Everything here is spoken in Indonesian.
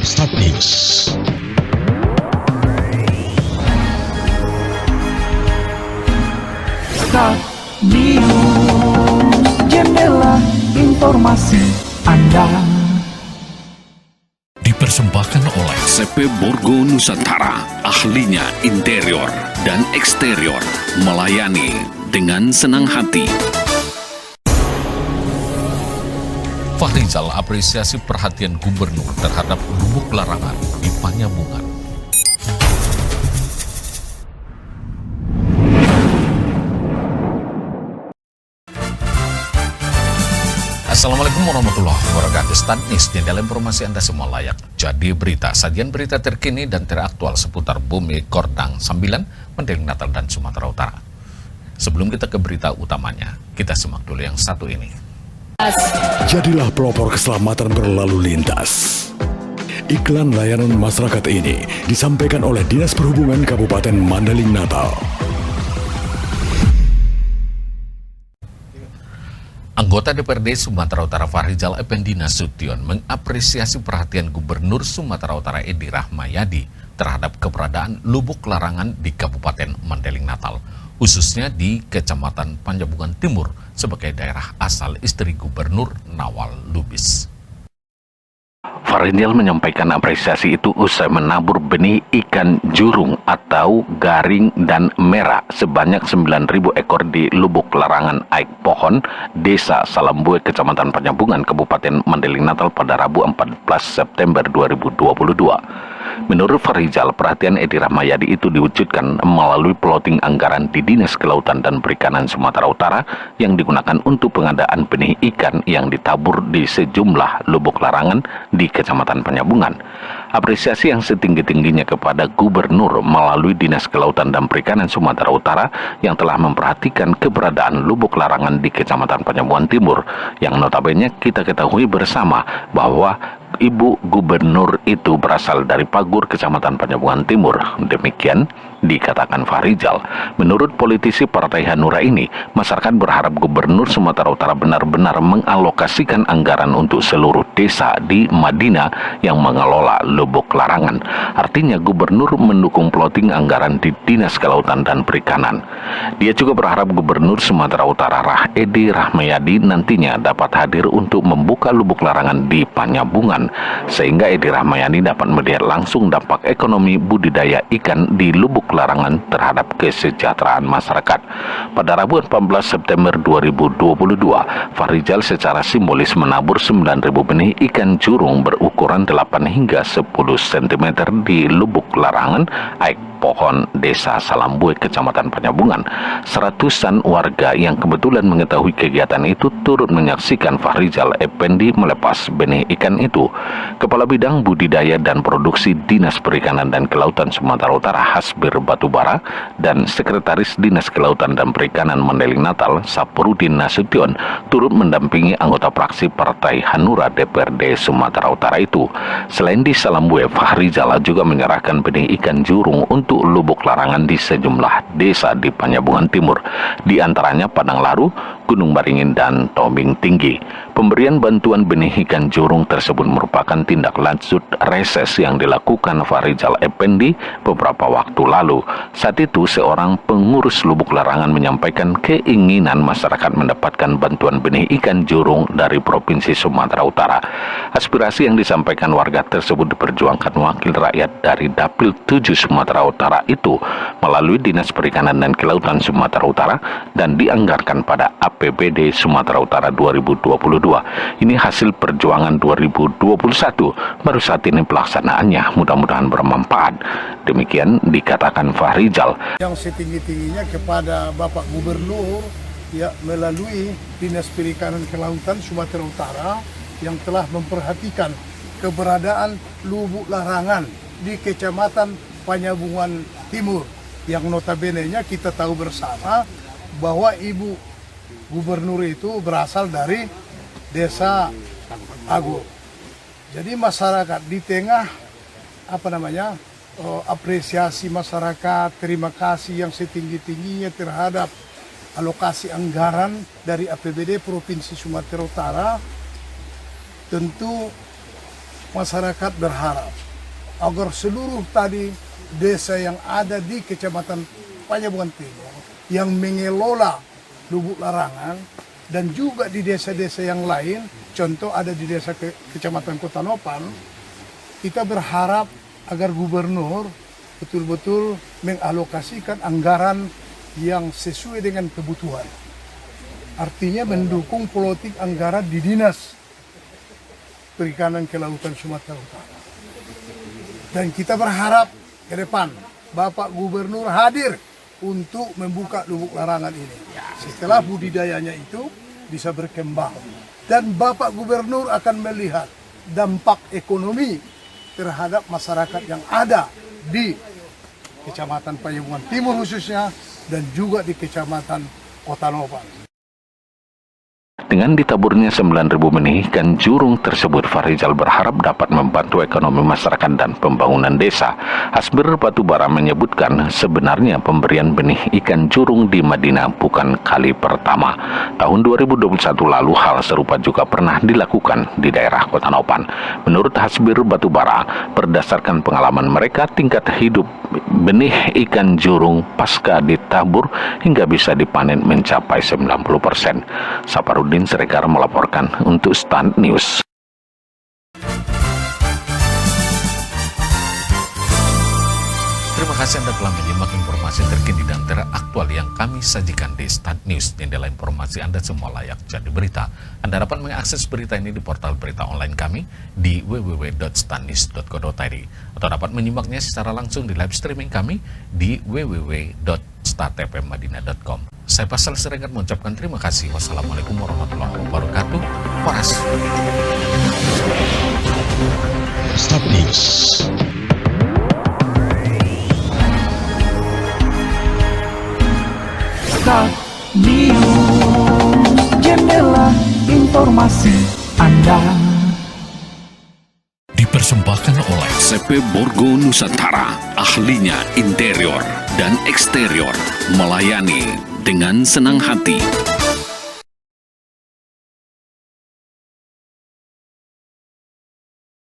Start News. Start News, jendela informasi Anda. Dipersembahkan oleh CP Borgo Nusantara, ahlinya interior dan eksterior, melayani dengan senang hati. Fahrizal apresiasi perhatian gubernur terhadap Lubuk Larangan di Panyamungan. Assalamualaikum warahmatullahi wabarakatuh. Start News, jendela informasi Anda semua layak jadi berita. Sajian berita terkini dan teraktual seputar bumi Kordang Sambilan, Mandailing Natal dan Sumatera Utara. Sebelum kita ke berita utamanya, kita simak dulu yang satu ini. Jadilah pelopor keselamatan berlalu lintas. Iklan layanan masyarakat ini disampaikan oleh Dinas Perhubungan Kabupaten Mandailing Natal. Anggota DPRD Sumatera Utara Fahrizal Effendi Nasution mengapresiasi perhatian Gubernur Sumatera Utara Edi Rahmayadi terhadap keberadaan Lubuk Larangan di Kabupaten Mandailing Natal, khususnya di Kecamatan Panjabungan Timur sebagai daerah asal istri Gubernur Nawal Lubis. Fahrizal menyampaikan apresiasi itu usai menabur benih ikan jurung atau garing dan merah sebanyak 9.000 ekor di Lubuk Larangan Aik Pohon, Desa Salambue, Kecamatan Panjabungan, Kabupaten Mandailing Natal pada Rabu 14 September 2022. Menurut Fahrizal, perhatian Edi Rahmayadi itu diwujudkan melalui plotting anggaran di Dinas Kelautan dan Perikanan Sumatera Utara yang digunakan untuk pengadaan benih ikan yang ditabur di sejumlah lubuk larangan di Kecamatan Panjabungan. Apresiasi yang setinggi-tingginya kepada Gubernur melalui Dinas Kelautan dan Perikanan Sumatera Utara yang telah memperhatikan keberadaan lubuk larangan di Kecamatan Panjabungan Timur, yang notabene kita ketahui bersama bahwa Ibu Gubernur itu berasal dari Pagur, Kecamatan Panjabungan Timur. Demikian dikatakan Fahrizal. Menurut politisi Partai Hanura ini, masyarakat berharap Gubernur Sumatera Utara benar-benar mengalokasikan anggaran untuk seluruh desa di Madinah yang mengelola lubuk larangan. Artinya Gubernur mendukung plotting anggaran di Dinas Kelautan dan Perikanan. Dia juga berharap Gubernur Sumatera Utara Edi Rahmayadi nantinya dapat hadir untuk membuka lubuk larangan di Panjabungan, sehingga Edi Rahmayadi dapat melihat langsung dampak ekonomi budidaya ikan di lubuk larangan terhadap kesejahteraan masyarakat. Pada Rabu 14 September 2022, Fahrizal secara simbolis menabur 9.000 benih ikan jurung berukuran 8 hingga 10 cm di lubuk larangan Aik Pohon, Desa Salambue, Kecamatan Panjabungan. Seratusan warga yang kebetulan mengetahui kegiatan itu turut menyaksikan Fahrizal Effendi melepas benih ikan itu. Kepala Bidang Budidaya dan Produksi Dinas Perikanan dan Kelautan Sumatera Utara Hasbir Batubara dan Sekretaris Dinas Kelautan dan Perikanan Mandailing Natal Saprudin Nasution turut mendampingi anggota fraksi Partai Hanura DPRD Sumatera Utara itu. Selain di Salambue, Fahrizal juga menyerahkan benih ikan jurung untuk lubuk larangan di sejumlah desa di Panjabungan Timur, di antaranya Padang Laru, Gunung Baringin, dan Tobing Tinggi. Pemberian bantuan benih ikan jurung tersebut merupakan tindak lanjut reses yang dilakukan Fahrizal Effendi beberapa waktu lalu. Saat itu seorang pengurus lubuk larangan menyampaikan keinginan masyarakat mendapatkan bantuan benih ikan jurung dari Provinsi Sumatera Utara. Aspirasi yang disampaikan warga tersebut diperjuangkan wakil rakyat dari Dapil 7 Sumatera Utara itu melalui Dinas Perikanan dan Kelautan Sumatera Utara dan dianggarkan pada APBD Sumatera Utara 2022. Ini hasil perjuangan 2021, baru saat ini pelaksanaannya, mudah-mudahan bermanfaat. Demikian dikatakan Fahrizal. Yang setinggi-tingginya kepada Bapak Gubernur ya, melalui Dinas Perikanan Kelautan Sumatera Utara yang telah memperhatikan keberadaan lubuk larangan di Kecamatan Panjabungan Timur, yang notabene-nya kita tahu bersama bahwa Ibu Gubernur itu berasal dari Desa Agur. Jadi masyarakat di tengah apresiasi masyarakat, terima kasih yang setinggi-tingginya terhadap alokasi anggaran dari APBD Provinsi Sumatera Utara. Tentu masyarakat berharap agar seluruh tadi desa yang ada di Kecamatan Panyabuan Timur yang mengelola Lubuk Larangan dan juga di desa-desa yang lain, contoh ada di desa Kecamatan Kota Nopan, kita berharap agar gubernur betul-betul mengalokasikan anggaran yang sesuai dengan kebutuhan. Artinya mendukung politik anggaran di Dinas Perikanan Kelautan Sumatera Utara. Dan kita berharap ke depan Bapak Gubernur hadir untuk membuka Lubuk Larangan ini. Setelah budidayanya itu bisa berkembang. Dan Bapak Gubernur akan melihat dampak ekonomi terhadap masyarakat yang ada di Kecamatan Panyabuan Timur khususnya dan juga di Kecamatan Kota Nopan. Dengan ditaburnya 9.000 benih ikan jurung tersebut, Farizal berharap dapat membantu ekonomi masyarakat dan pembangunan desa. Hasbir Batubara menyebutkan sebenarnya pemberian benih ikan jurung di Madinah bukan kali pertama. Tahun 2021 lalu hal serupa juga pernah dilakukan di daerah Kota Nopan. Menurut Hasbir Batubara, berdasarkan pengalaman mereka, tingkat hidup benih ikan jurung pasca ditabur hingga bisa dipanen mencapai 90%. Saparudin Siregar melaporkan untuk Stand News. Terima kasih Anda telah menyimak informasi terkini dan teraktual yang kami sajikan di Stand News. Jendela informasi Anda semua layak jadi berita. Anda dapat mengakses berita ini di portal berita online kami di www.standnews.co.id atau dapat menyimaknya secara langsung di live streaming kami di www.startfmmadinah.com. Saya Pasal Siregar mengucapkan terima kasih. Wassalamualaikum warahmatullahi wabarakatuh. Waras. Start News. Start News, jendela informasi Anda. Dipersembahkan oleh CP Borgo Nusantara, ahlinya interior dan eksterior, melayani dengan senang hati.